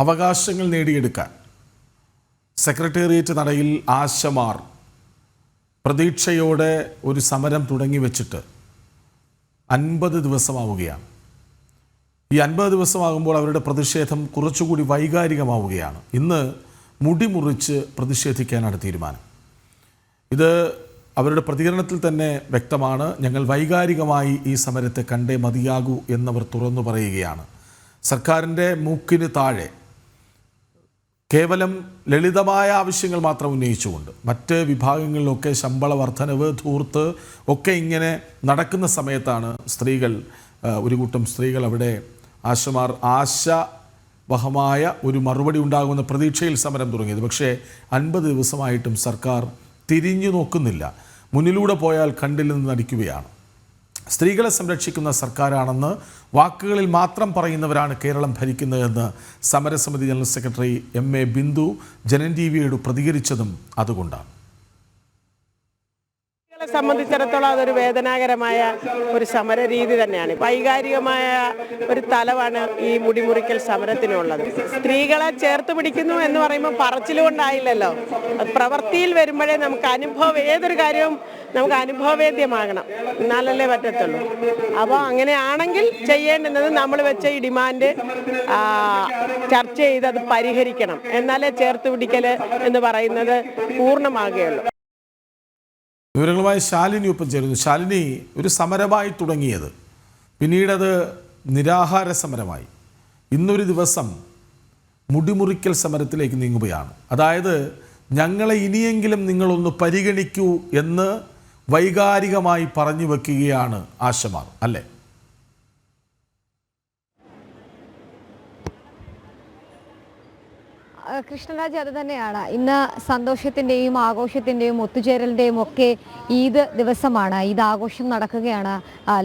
അവകാശങ്ങൾ നേടിയെടുക്കാൻ സെക്രട്ടേറിയറ്റ് നടയിൽ ആശമാർ പ്രതീക്ഷയോടെ ഒരു സമരം തുടങ്ങി വെച്ചിട്ട് 50 ദിവസമാവുകയാണ്. ഈ 50 ദിവസമാകുമ്പോൾ അവരുടെ പ്രതിഷേധം കുറച്ചുകൂടി വൈകാരികമാവുകയാണ്. ഇന്ന് മുടി മുറിച്ച് പ്രതിഷേധിക്കാനാണ് തീരുമാനം. ഇത് അവരുടെ പ്രതികരണത്തിൽ തന്നെ വ്യക്തമാണ്. ഞങ്ങൾ വൈകാരികമായി ഈ സമരത്തെ കണ്ടേ മതിയാകൂ എന്നവർ തുറന്നു പറയുകയാണ്. സർക്കാരിൻ്റെ മൂക്കിന് താഴെ കേവലം ലളിതമായ ആവശ്യങ്ങൾ മാത്രം ഉന്നയിച്ചുകൊണ്ട് മറ്റ് വിഭാഗങ്ങളിലൊക്കെ ശമ്പള വർധനവ്, ധൂർത്ത് ഒക്കെ ഇങ്ങനെ നടക്കുന്ന സമയത്താണ് ഒരു കൂട്ടം സ്ത്രീകൾ അവിടെ ആശമാർ ആശാവഹമായ ഒരു മറുപടി ഉണ്ടാകുമെന്ന പ്രതീക്ഷയിൽ സമരം തുടങ്ങിയത്. പക്ഷേ 50 ദിവസമായിട്ടും സർക്കാർ തിരിഞ്ഞു നോക്കുന്നില്ല. മുന്നിലൂടെ പോയാൽ കണ്ടില്ലെന്ന് നടിക്കുകയാണ്. സ്ത്രീകളെ സംരക്ഷിക്കുന്ന സർക്കാരാണെന്ന് വാക്കുകളിൽ മാത്രം പറയുന്നവരാണ് കേരളം ഭരിക്കുന്നതെന്ന് സമരസമിതി general secretary MA Bindu Janam ടിവിയോട് പ്രതികരിച്ചതും അതുകൊണ്ടാണ്. സംബന്ധിച്ചിടത്തോളം അതൊരു വേദനാകരമായ ഒരു സമര രീതി തന്നെയാണ്. വൈകാരികമായ ഒരു തലവാണ് ഈ മുടിമുറിക്കൽ സമരത്തിനുള്ളത്. സ്ത്രീകളെ ചേർത്ത് പിടിക്കുന്നു എന്ന് പറയുമ്പോൾ പറച്ചിലുകൊണ്ടായില്ലല്ലോ, പ്രവൃത്തിയിൽ വരുമ്പോഴേ നമുക്ക് ഏതൊരു കാര്യവും നമുക്ക് അനുഭവവേദ്യമാകണം, എന്നാലല്ലേ പറ്റത്തുള്ളൂ. അപ്പോൾ അങ്ങനെയാണെങ്കിൽ ചെയ്യേണ്ടുന്നത് നമ്മൾ വെച്ച ഈ ഡിമാൻഡ് ചർച്ച ചെയ്ത് അത് പരിഹരിക്കണം, എന്നാലേ ചേർത്ത് പിടിക്കൽ എന്ന് പറയുന്നത് പൂർണ്ണമാകുകയുള്ളൂ. വിവരങ്ങളുമായി ശാലിനി ഒപ്പം ചേരുന്നു. ശാലിനി, ഒരു സമരമായി തുടങ്ങിയത് പിന്നീടത് നിരാഹാര സമരമായി, ഇന്നൊരു ദിവസം മുടിമുറിക്കൽ സമരത്തിലേക്ക് നീങ്ങുകയാണ്. അതായത് ഞങ്ങളെ ഇനിയെങ്കിലും നിങ്ങളൊന്ന് പരിഗണിക്കൂ എന്ന് വൈകാരികമായി പറഞ്ഞു വെക്കുകയാണ് ആശമാർ, അല്ലേ? കൃഷ്ണരാജ്, അത് തന്നെയാണ്. ഇന്ന് സന്തോഷത്തിൻ്റെയും ആഘോഷത്തിൻ്റെയും ഒത്തുചേരലിൻ്റെയും ഒക്കെ ഈദ് ദിവസമാണ്. ഈദ് ആഘോഷം നടക്കുകയാണ്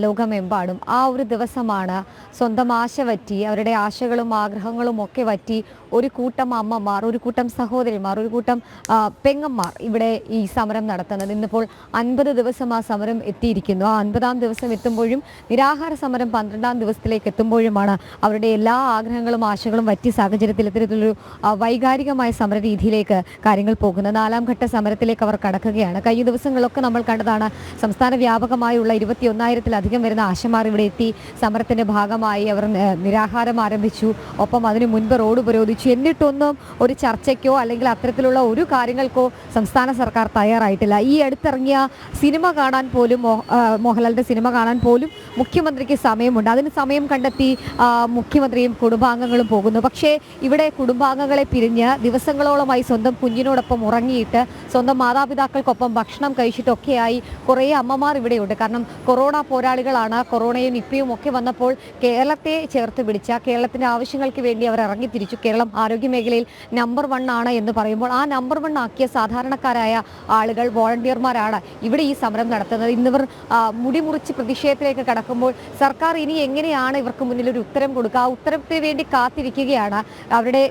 ലോകമെമ്പാടും. ആ ഒരു ദിവസമാണ് സ്വന്തം ആശ വറ്റി, അവരുടെ ആശകളും ആഗ്രഹങ്ങളും ഒക്കെ വറ്റി ഒരു കൂട്ടം അമ്മമാർ, ഒരു കൂട്ടം സഹോദരിമാർ, ഒരു കൂട്ടം പെങ്ങന്മാർ ഇവിടെ ഈ സമരം നടത്തുന്നത്. ഇന്നിപ്പോൾ 50 ദിവസം ആ സമരം എത്തിയിരിക്കുന്നു. ആ 50-ാം ദിവസം എത്തുമ്പോഴും, നിരാഹാര സമരം 12-ാം ദിവസത്തിലേക്ക് എത്തുമ്പോഴുമാണ് അവരുടെ എല്ലാ ആഗ്രഹങ്ങളും ആശകളും വറ്റിയ സാഹചര്യത്തിൽ ഇത്തരത്തിലൊരു വൈകാരികമായ സമര രീതിയിലേക്ക് കാര്യങ്ങൾ പോകുന്നത്. 4-ാം ഘട്ട സമരത്തിലേക്ക് അവർ കടക്കുകയാണ്. കഴിഞ്ഞ ദിവസങ്ങളൊക്കെ നമ്മൾ കണ്ടതാണ്, സംസ്ഥാന വ്യാപകമായുള്ള 21,000-ത്തിലധികം വരുന്ന ആശമാർ ഇവിടെ എത്തി സമരത്തിന്റെ ഭാഗമായി അവർ നിരാഹാരം ആരംഭിച്ചു. ഒപ്പം അതിനു മുൻപ് റോഡ് ഉപരോധിച്ചു. എന്നിട്ടൊന്നും ഒരു ചർച്ചയ്ക്കോ അല്ലെങ്കിൽ അത്തരത്തിലുള്ള ഒരു കാര്യങ്ങൾക്കോ സംസ്ഥാന സർക്കാർ തയ്യാറായിട്ടില്ല. ഈ അടുത്തിറങ്ങിയ സിനിമ കാണാൻ പോലും, മോഹൻലാലിന്റെ സിനിമ കാണാൻ പോലും മുഖ്യമന്ത്രിക്ക് സമയമുണ്ട്. അതിന് സമയം കണ്ടെത്തി മുഖ്യമന്ത്രിയും കുടുംബാംഗങ്ങളും പോകുന്നു. പക്ഷേ ഇവിടെ കുടുംബാംഗങ്ങളെ പിരിഞ്ഞ് ദിവസങ്ങളോളമായി സ്വന്തം കുഞ്ഞിനോടൊപ്പം ഉറങ്ങിയിട്ട് സ്വന്തം മാതാപിതാക്കൾക്കൊപ്പം ഭക്ഷണം കഴിച്ചിട്ടൊക്കെയായി കുറേ അമ്മമാർ ഇവിടെയുണ്ട്. കാരണം കൊറോണ പോരാളികളാണ്. കൊറോണയും നിപ്പയും ഒക്കെ വന്നപ്പോൾ കേരളത്തെ ചേർത്ത് പിടിച്ച, കേരളത്തിൻ്റെ ആവശ്യങ്ങൾക്ക് വേണ്ടി അവർ ഇറങ്ങിത്തിരിച്ചു. കേരളം ആരോഗ്യമേഖലയിൽ നമ്പർ 1 ആണ് എന്ന് പറയുമ്പോൾ ആ നമ്പർ 1 ആക്കിയ സാധാരണക്കാരായ ആളുകൾ, വോളണ്ടിയർമാരാണ് ഇവിടെ ഈ സമരം നടത്തുന്നത്. ഇന്നിവർ മുടിമുറിച്ച് പ്രതിഷേധത്തിലേക്ക് കടക്കുമ്പോൾ സർക്കാർ ഇനി എങ്ങനെയാണ് ഇവർക്ക് മുന്നിൽ ഒരു ഉത്തരം കൊടുക്കുക? ആ ഉത്തരത്തിന് വേണ്ടി കാത്തിരിക്കുകയാണ്. അവരുടെ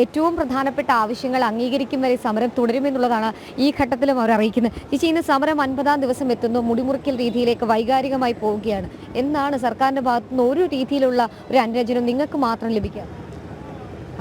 ഏറ്റവും പ്രധാനപ്പെട്ട ആവശ്യങ്ങൾ അംഗീകരിക്കും വരെ സമരം തുടരുമെന്നുള്ളതാണ് ഈ ഘട്ടത്തിലും അവർ അറിയിക്കുന്നത്. ചേച്ചി, ഇന്ന് സമരം 50-ാം ദിവസം എത്തുന്നു. മുടിമുറിക്കൽ രീതിയിലേക്ക് വൈകാരികമായി പോവുകയാണ്. എന്നാണ് സർക്കാരിൻ്റെ ഭാഗത്തുനിന്ന് ഒരു രീതിയിലുള്ള ഒരു അനുരഞ്ജനം നിങ്ങൾക്ക് മാത്രം ലഭിക്കുക?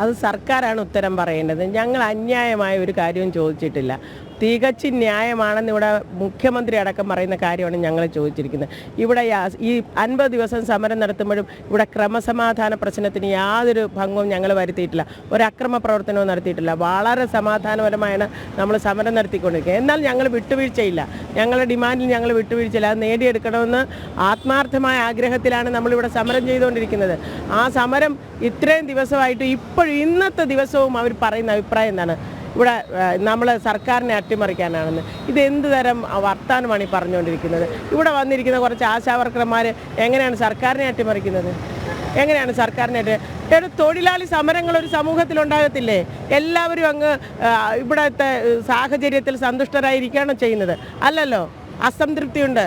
അത് സർക്കാരാണ് ഉത്തരം പറയേണ്ടത്. ഞങ്ങൾ അന്യായമായ ഒരു കാര്യവും ചോദിച്ചിട്ടില്ല. തികച്ചും ന്യായമാണെന്ന് ഇവിടെ മുഖ്യമന്ത്രി അടക്കം പറയുന്ന കാര്യമാണ് ഞങ്ങൾ ചോദിച്ചിരിക്കുന്നത്. ഇവിടെ ഈ 50 ദിവസം സമരം നടത്തുമ്പോഴും ഇവിടെ ക്രമസമാധാന പ്രശ്നത്തിന് യാതൊരു ഭംഗവും ഞങ്ങൾ വരുത്തിയിട്ടില്ല. ഒരു അക്രമ പ്രവർത്തനവും നടത്തിയിട്ടില്ല. വളരെ സമാധാനപരമായാണ് നമ്മൾ സമരം നടത്തിക്കൊണ്ടിരിക്കുന്നത്. എന്നാൽ ഞങ്ങൾ വിട്ടുവീഴ്ചയില്ല. ഞങ്ങളുടെ ഡിമാൻഡിൽ ഞങ്ങൾ വിട്ടുവീഴ്ചയില്ല. അത് നേടിയെടുക്കണമെന്ന് ആത്മാർത്ഥമായ ആഗ്രഹത്തിലാണ് നമ്മളിവിടെ സമരം ചെയ്തുകൊണ്ടിരിക്കുന്നത്. ആ സമരം ഇത്രയും ദിവസമായിട്ട് ഇപ്പോഴും ഇന്നത്തെ ദിവസവും അവർ പറയുന്ന അഭിപ്രായം എന്താണ്? ഇവിടെ നമ്മൾ സർക്കാരിനെ അട്ടിമറിക്കാനാണെന്ന്. ഇത് എന്ത് തരം വർത്താനമാണ് ഈ പറഞ്ഞുകൊണ്ടിരിക്കുന്നത്? ഇവിടെ വന്നിരിക്കുന്ന കുറച്ച് ആശാവർക്കർമാർ എങ്ങനെയാണ് സർക്കാരിനെ അട്ടിമറിക്കുന്നത്? എങ്ങനെയാണ് സർക്കാരിനെ? തൊഴിലാളി സമരങ്ങൾ ഒരു സമൂഹത്തിലുണ്ടാകത്തില്ലേ? എല്ലാവരും അങ്ങ് ഇവിടുത്തെ സാഹചര്യത്തിൽ സന്തുഷ്ടരായിരിക്കുകയാണോ ചെയ്യുന്നത്? അല്ലല്ലോ, അസംതൃപ്തിയുണ്ട്.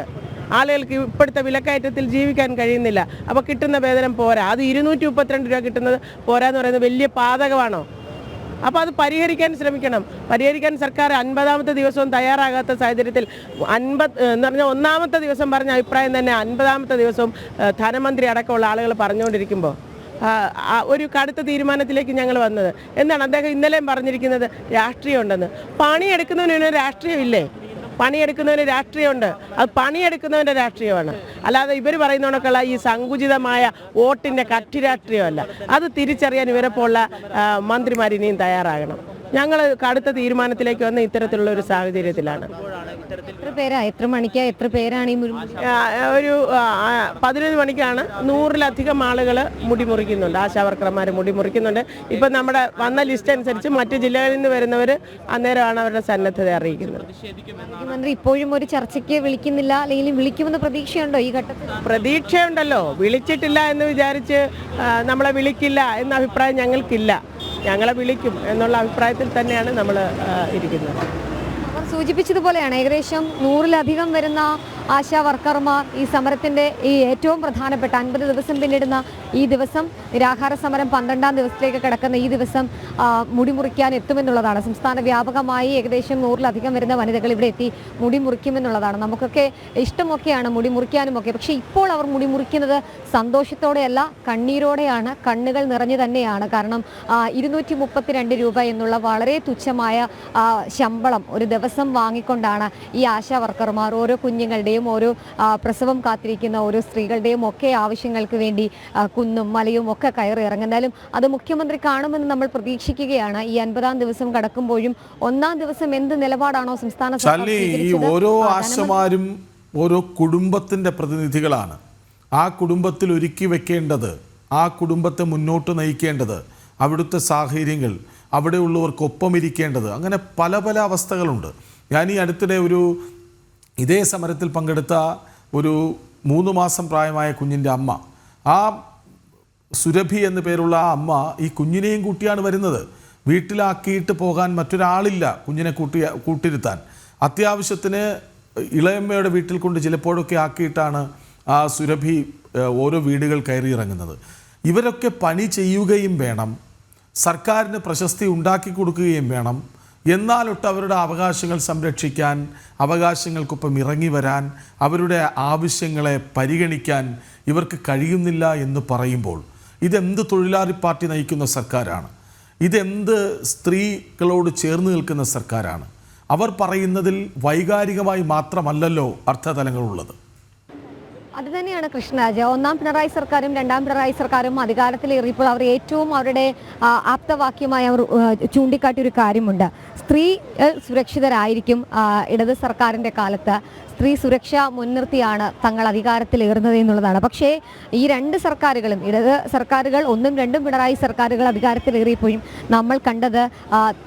ആളുകൾക്ക് ഇപ്പോഴത്തെ വിലക്കയറ്റത്തിൽ ജീവിക്കാൻ കഴിയുന്നില്ല. അപ്പോൾ കിട്ടുന്ന വേതനം പോരാ. അത് 232 രൂപ കിട്ടുന്നത് പോരാന്ന് പറയുന്നത് വലിയ പാതകമാണോ? അപ്പോൾ അത് പരിഹരിക്കാൻ ശ്രമിക്കണം. പരിഹരിക്കാൻ സർക്കാർ 50-ാമത്തെ ദിവസവും തയ്യാറാകാത്ത സാഹചര്യത്തിൽ എന്ന് പറഞ്ഞാൽ 1-ാമത്തെ ദിവസം പറഞ്ഞ അഭിപ്രായം തന്നെ 50-ാമത്തെ ദിവസവും ധനമന്ത്രി അടക്കമുള്ള ആളുകൾ പറഞ്ഞുകൊണ്ടിരിക്കുമ്പോൾ ഒരു കടുത്ത തീരുമാനത്തിലേക്ക് ഞങ്ങൾ വന്നത്. എന്താണ് അദ്ദേഹം ഇന്നലെയും പറഞ്ഞിരിക്കുന്നത്? രാഷ്ട്രീയം ഉണ്ടെന്ന്. പണിയെടുക്കുന്നവന് രാഷ്ട്രീയമില്ലേ? പണിയെടുക്കുന്നവന് രാഷ്ട്രീയമുണ്ട്. അത് പണിയെടുക്കുന്നവൻ്റെ രാഷ്ട്രീയമാണ്. അല്ലാതെ ഇവർ പറയുന്നതൊക്കെയുള്ള ഈ സങ്കുചിതമായ വോട്ടിൻ്റെ കക്ഷി രാഷ്ട്രീയമല്ല. അത് തിരിച്ചറിയാൻ ഇവരെപ്പോലുള്ള മന്ത്രിമാർ ഇനിയും തയ്യാറാകണം. ഞങ്ങൾ കടുത്ത തീരുമാനത്തിലേക്ക് വന്ന ഇത്തരത്തിലുള്ള ഒരു സാഹചര്യത്തിലാണ്. എത്ര മണിക്കാ, എത്ര പേരാണ് ഈ ഒരു 11 മണിക്കാണ് 100-ലധികം ആളുകൾ മുടി മുറിക്കുന്നുണ്ട്. ആശാവർക്കർമാർ മുടി മുറിക്കുന്നുണ്ട്. ഇപ്പം നമ്മുടെ വന്ന ലിസ്റ്റ് അനുസരിച്ച് മറ്റ് ജില്ലകളിൽ നിന്ന് വരുന്നവർ അന്നേരമാണ് അവരുടെ സന്നദ്ധത അറിയിക്കുന്നത്. മുഖ്യമന്ത്രി ഇപ്പോഴും ഒരു ചർച്ചയ്ക്ക് വിളിക്കുന്നില്ല, അല്ലെങ്കിൽ വിളിക്കുമെന്ന് പ്രതീക്ഷയുണ്ടോ ഈ ഘട്ടത്തിൽ? പ്രതീക്ഷയുണ്ടല്ലോ. വിളിച്ചിട്ടില്ല എന്ന് വിചാരിച്ച് നമ്മളെ വിളിക്കില്ല എന്ന അഭിപ്രായം ഞങ്ങൾക്കില്ല. ഞങ്ങളെ വിളിക്കും എന്നുള്ള അഭിപ്രായത്തിൽ തന്നെയാണ് നമ്മൾ ഇരിക്കുന്നത്. അവർ സൂചിപ്പിച്ചതുപോലെയാണ് ഏകദേശം 100-ലധികം വരുന്ന ആശാ വർക്കർമാർ ഈ സമരത്തിൻ്റെ ഈ ഏറ്റവും പ്രധാനപ്പെട്ട 50 ദിവസം പിന്നിടുന്ന ഈ ദിവസം, നിരാഹാര സമരം 12ാം ദിവസത്തിലേക്ക് കിടക്കുന്ന ഈ ദിവസം മുടി മുറിക്കാൻ എത്തുമെന്നുള്ളതാണ്. സംസ്ഥാന വ്യാപകമായി ഏകദേശം 100-ലധികം വരുന്ന വനിതകൾ ഇവിടെ എത്തി മുടി മുറിക്കുമെന്നുള്ളതാണ്. നമുക്കൊക്കെ ഇഷ്ടമൊക്കെയാണ് മുടി മുറിക്കാനുമൊക്കെ. പക്ഷേ ഇപ്പോൾ അവർ മുടി മുറിക്കുന്നത് സന്തോഷത്തോടെയല്ല, കണ്ണീരോടെയാണ്. കണ്ണുകൾ നിറഞ്ഞു തന്നെയാണ്. കാരണം 232 രൂപ എന്നുള്ള വളരെ തുച്ഛമായ ശമ്പളം ഒരു ദിവസം വാങ്ങിക്കൊണ്ടാണ് ഈ ആശാ വർക്കർമാർ ഓരോ കുഞ്ഞുങ്ങളുടെയും ഓരോ പ്രസവം കാത്തിരിക്കുന്ന ഓരോ സ്ത്രീകളുടെയും ഒക്കെ ആവശ്യങ്ങൾക്ക് വേണ്ടി കുന്നും മലയും ഒക്കെ കയറി ഇറങ്ങുന്നാലും അത് മുഖ്യമന്ത്രി കാണുമെന്ന് നമ്മൾ പ്രതീക്ഷിക്കുകയാണ്. ഈ 50ാം ദിവസം കടക്കുമ്പോഴും 1ാം ദിവസം എന്ത് നിലപാടാണോ സംസ്ഥാന സർക്കാർ സ്വീകരിച്ചത്? ഓരോ ആശമാരും ഓരോ കുടുംബത്തിന്റെ പ്രതിനിധികളാണ്. ആ കുടുംബത്തിൽ ഒരുക്കി വെക്കേണ്ടത്, ആ കുടുംബത്തെ മുന്നോട്ട് നയിക്കേണ്ടത്, അവിടുത്തെ സാഹചര്യങ്ങൾ, അവിടെയുള്ളവർക്കൊപ്പം ഇരിക്കേണ്ടത്, അങ്ങനെ പല പല അവസ്ഥകളുണ്ട്. ഞാൻ ഈ അടുത്തിടെ ഇതേ സമരത്തിൽ പങ്കെടുത്ത ഒരു 3 മാസം പ്രായമായ കുഞ്ഞിൻ്റെ അമ്മ, ആ സുരഭി എന്നു പേരുള്ള ആ അമ്മ ഈ കുഞ്ഞിനെയും കൂട്ടിയാണ് വരുന്നത്. വീട്ടിലാക്കിയിട്ട് പോകാൻ മറ്റൊരാളില്ല കുഞ്ഞിനെ കൂട്ടിരുത്താൻ. അത്യാവശ്യത്തിന് ഇളയമ്മയുടെ വീട്ടിൽ കൊണ്ട് ചിലപ്പോഴൊക്കെ ആക്കിയിട്ടാണ് ആ സുരഭി ഓരോ വീടുകൾ കയറി ഇറങ്ങുന്നത്. ഇവരൊക്കെ പണി ചെയ്യുകയും വേണം, സർക്കാരിന് പ്രശസ്തി ഉണ്ടാക്കി കൊടുക്കുകയും വേണം. എന്നാലൊട്ട് അവരുടെ അവകാശങ്ങൾ സംരക്ഷിക്കാൻ, അവകാശങ്ങൾക്കൊപ്പം ഇറങ്ങി വരാൻ, അവരുടെ ആവശ്യങ്ങളെ പരിഗണിക്കാൻ ഇവർക്ക് കഴിയുന്നില്ല എന്ന് പറയുമ്പോൾ ഇതെന്ത് തൊഴിലാളി പാർട്ടി നയിക്കുന്ന സർക്കാരാണ്? ഇതെന്ത് സ്ത്രീകളോട് ചേർന്ന് നിൽക്കുന്ന സർക്കാരാണ്? അവർ പറയുന്നതിൽ വൈകാരികമായി മാത്രമല്ലല്ലോ അർത്ഥതലങ്ങളുള്ളത്. അത് തന്നെയാണ് കൃഷ്ണരാജ്. 1ാം പിണറായി സർക്കാരും 2ാം പിണറായി സർക്കാരും അധികാരത്തിലേറിയപ്പോൾ അവർ ഏറ്റവും അവരുടെ ആപ്തവാക്യമായി അവർ ചൂണ്ടിക്കാട്ടിയൊരു കാര്യമുണ്ട്. സ്ത്രീ സുരക്ഷിതരായിരിക്കും. ഇടത് സർക്കാരിൻ്റെ കാലത്ത് സ്ത്രീ സുരക്ഷ മുൻനിർത്തിയാണ് തങ്ങൾ അധികാരത്തിലേറുന്നത് എന്നുള്ളതാണ്. പക്ഷേ ഈ 2 സർക്കാരുകളും, ഇടത് സർക്കാരുകൾ 1ഉം 2ഉം പിണറായി സർക്കാരുകൾ അധികാരത്തിലേറിയപ്പോഴും നമ്മൾ കണ്ടത്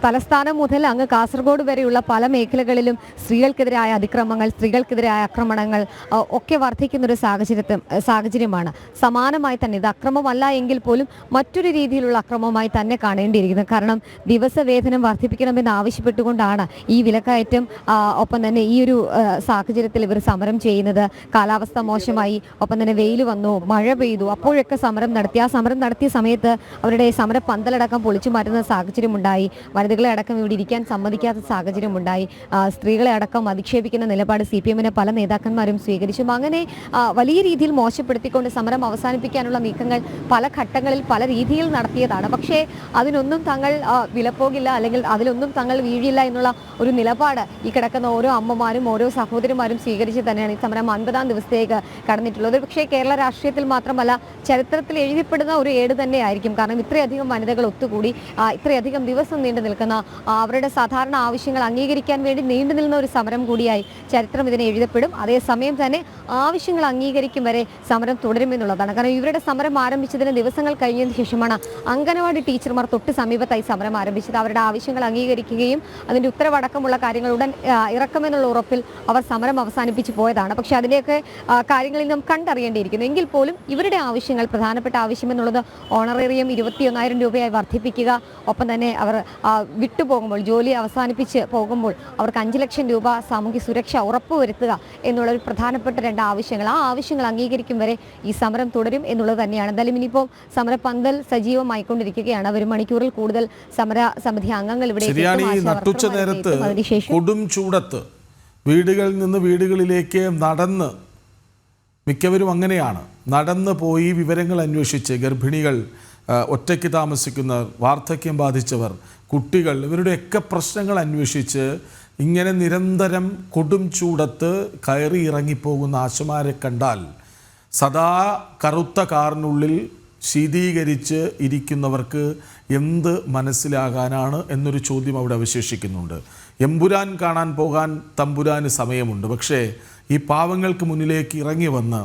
തലസ്ഥാനം മുതൽ അങ്ങ് കാസർഗോഡ് വരെയുള്ള പല മേഖലകളിലും സ്ത്രീകൾക്കെതിരായ അതിക്രമങ്ങൾ, സ്ത്രീകൾക്കെതിരായ ആക്രമണങ്ങൾ ഒക്കെ വർദ്ധിക്കുന്നൊരു സാഹചര്യമാണ്. സമാനമായി തന്നെ ഇത് അക്രമമല്ല എങ്കിൽ പോലും മറ്റൊരു രീതിയിലുള്ള അക്രമമായി തന്നെ കാണേണ്ടിയിരിക്കുന്നത്. കാരണം ദിവസവേതനം വർദ്ധിപ്പിക്കണമെന്ന് ആവശ്യപ്പെട്ടുകൊണ്ടാണ് ഈ വിലക്കയറ്റം, ഒപ്പം തന്നെ ഈ ഒരു സാഹചര്യത്തിൽ ഇവർ സമരം ചെയ്യുന്നത്. കാലാവസ്ഥ മോശമായി, ഒപ്പം തന്നെ വെയിൽ വന്നു, മഴ പെയ്തു, അപ്പോഴൊക്കെ സമരം നടത്തി. ആ സമരം നടത്തിയ സമയത്ത് അവരുടെ സമര പന്തലടക്കം പൊളിച്ചു മാറ്റുന്ന സാഹചര്യമുണ്ടായി. വനിതകളെ അടക്കം ഇവിടെ ഇരിക്കാൻ സമ്മതിക്കാത്ത സാഹചര്യമുണ്ടായി. സ്ത്രീകളെ അടക്കം അധിക്ഷേപിക്കുന്ന നിലപാട് CPM-ന് പല നേതാക്കന്മാരും സ്വീകരിച്ചു. അങ്ങനെ വലിയ രീതിയിൽ മോശപ്പെടുത്തിക്കൊണ്ട് സമരം അവസാനിപ്പിക്കാനുള്ള നീക്കങ്ങൾ പല ഘട്ടങ്ങളിൽ പല രീതിയിൽ നടത്തിയതാണ്. പക്ഷേ അതിനൊന്നും തങ്ങൾ വിലപ്പോകില്ല, അല്ലെങ്കിൽ അതിലൊന്നും തങ്ങൾ വീഴില്ല എന്നുള്ള ഒരു നിലപാട് ഈ കിടക്കുന്ന ഓരോ അമ്മമാരും ഓരോ സഹോദരിമാരും സ്വീകരിച്ച് തന്നെയാണ് ഈ സമരം 50ാം ദിവസത്തേക്ക് കടന്നിട്ടുള്ളത്. പക്ഷേ കേരള രാഷ്ട്രീയത്തിൽ മാത്രമല്ല, ചരിത്രത്തിൽ എഴുതപ്പെടുന്ന ഒരു ഏട് തന്നെയായിരിക്കും. കാരണം ഇത്രയധികം വനിതകൾ ഒത്തുകൂടി ഇത്രയധികം ദിവസം നീണ്ടു നിൽക്കുന്ന അവരുടെ സാധാരണ ആവശ്യങ്ങൾ അംഗീകരിക്കാൻ വേണ്ടി നീണ്ടു നിൽക്കുന്ന ഒരു സമരം കൂടിയായി ചരിത്രം ഇതിനെ എഴുതപ്പെടും. അതേസമയം തന്നെ ആവശ്യങ്ങൾ അംഗീകരിക്കും വരെ സമരം തുടരുമെന്നുള്ളതാണ്. കാരണം ഇവരുടെ സമരം ആരംഭിച്ചതിന് ദിവസങ്ങൾ കഴിഞ്ഞതിന് ശേഷമാണ് അംഗനവാടി ടീച്ചർമാർ തൊട്ട് സമീപത്തായി സമരം ആരംഭിച്ചത്. അവരുടെ ആവശ്യങ്ങൾ അംഗീകരിക്കുകയും അതിൻ്റെ ഉത്തരവടക്കമുള്ള കാര്യങ്ങൾ ഉടൻ ഇറക്കുമെന്നുള്ള ഉറപ്പിൽ അവർ സമരം അവസാനിപ്പിച്ച് പോയതാണ്. പക്ഷേ അതിൻ്റെയൊക്കെ കാര്യങ്ങളിൽ നാം കണ്ടറിയേണ്ടിയിരിക്കുന്നു. എങ്കിൽ പോലും ഇവരുടെ ആവശ്യങ്ങൾ, പ്രധാനപ്പെട്ട ആവശ്യം എന്നുള്ളത് ഓണറേറിയം 21,000 രൂപയായി വർദ്ധിപ്പിക്കുക, ഒപ്പം തന്നെ അവർ വിട്ടുപോകുമ്പോൾ, ജോലി അവസാനിപ്പിച്ച് പോകുമ്പോൾ അവർക്ക് 5 ലക്ഷം രൂപ സാമൂഹ്യ സുരക്ഷ ഉറപ്പുവരുത്തുക എന്നുള്ള ഒരു പ്രധാനപ്പെട്ട 2 ആവശ്യങ്ങൾ. ആ ആവശ്യങ്ങൾ അംഗീകരിക്കും വരെ ഈ സമരം തുടരും എന്നുള്ളത് തന്നെയാണ്. എന്തായാലും ഇനിയിപ്പോൾ സമരപന്തൽ സജീവമായിക്കൊണ്ടിരിക്കുകയാണ്. ഒരു മണിക്കൂറിൽ കൂടുതൽ സമര സമിതി അംഗങ്ങൾ ഇവിടെ നട്ടുച്ച നേരത്ത് കൊടും ചൂടത്ത് വീടുകളിൽ നിന്ന് വീടുകളിലേക്ക് നടന്ന് മിക്കവരും അങ്ങനെയാണ്. നടന്നു പോയി വിവരങ്ങൾ അന്വേഷിച്ച് ഗർഭിണികൾ, ഒറ്റയ്ക്ക് താമസിക്കുന്നവർ, വാർദ്ധക്യം ബാധിച്ചവർ, കുട്ടികൾ, ഇവരുടെയൊക്കെ പ്രശ്നങ്ങൾ അന്വേഷിച്ച് ഇങ്ങനെ നിരന്തരം കൊടും ചൂടത്ത് കയറി ഇറങ്ങിപ്പോകുന്ന ആശമാരെ കണ്ടാൽ സദാ കറുത്ത കാറിനുള്ളിൽ ശീതീകരിച്ച് ഇരിക്കുന്നവർക്ക് എന്ത് മനസ്സിലാകാനാണ് എന്നൊരു ചോദ്യം അവിടെ അവശേഷിക്കുന്നുണ്ട്. എമ്പുരാൻ കാണാൻ പോകാൻ തമ്പുരാന് സമയമുണ്ട്. പക്ഷേ ഈ പാവങ്ങൾക്ക് മുന്നിലേക്ക് ഇറങ്ങി വന്ന്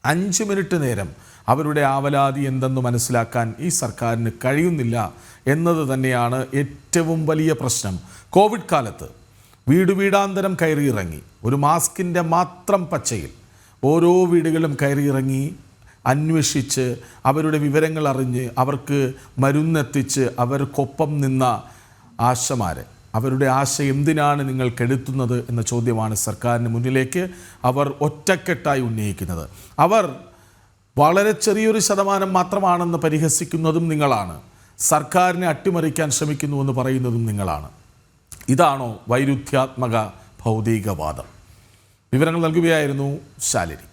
5 മിനിറ്റ് നേരം അവരുടെ ആവലാതി എന്തെന്ന് മനസ്സിലാക്കാൻ ഈ സർക്കാരിന് കഴിയുന്നില്ല എന്നത് തന്നെയാണ് ഏറ്റവും വലിയ പ്രശ്നം. കോവിഡ് കാലത്ത് വീടാന്തരം കയറിയിറങ്ങി, ഒരു മാസ്കിൻ്റെ മാത്രം പച്ചയിൽ ഓരോ വീടുകളും കയറിയിറങ്ങി അന്വേഷിച്ച് അവരുടെ വിവരങ്ങൾ അറിഞ്ഞ് അവർക്ക് മരുന്നെത്തിച്ച് അവർക്കൊപ്പം നിന്ന ആശമാരെ, അവരുടെ ആശ എന്തിനാണ് നിങ്ങൾ കെടുത്തുന്നത് എന്ന ചോദ്യമാണ് സർക്കാരിന് മുന്നിലേക്ക് അവർ ഒറ്റക്കെട്ടായി ഉന്നയിക്കുന്നത്. അവർ വളരെ ചെറിയൊരു ശതമാനം മാത്രമാണെന്ന് പരിഹസിക്കുന്നതും നിങ്ങളാണ്. സർക്കാരിനെ അട്ടിമറിക്കാൻ ശ്രമിക്കുന്നുവെന്ന് പറയുന്നതും നിങ്ങളാണ്. ഇതാണോ വൈരുദ്ധ്യാത്മക ഭൗതികവാദം? വിവരങ്ങൾ നൽകുകയായിരുന്നു ശാലിനി.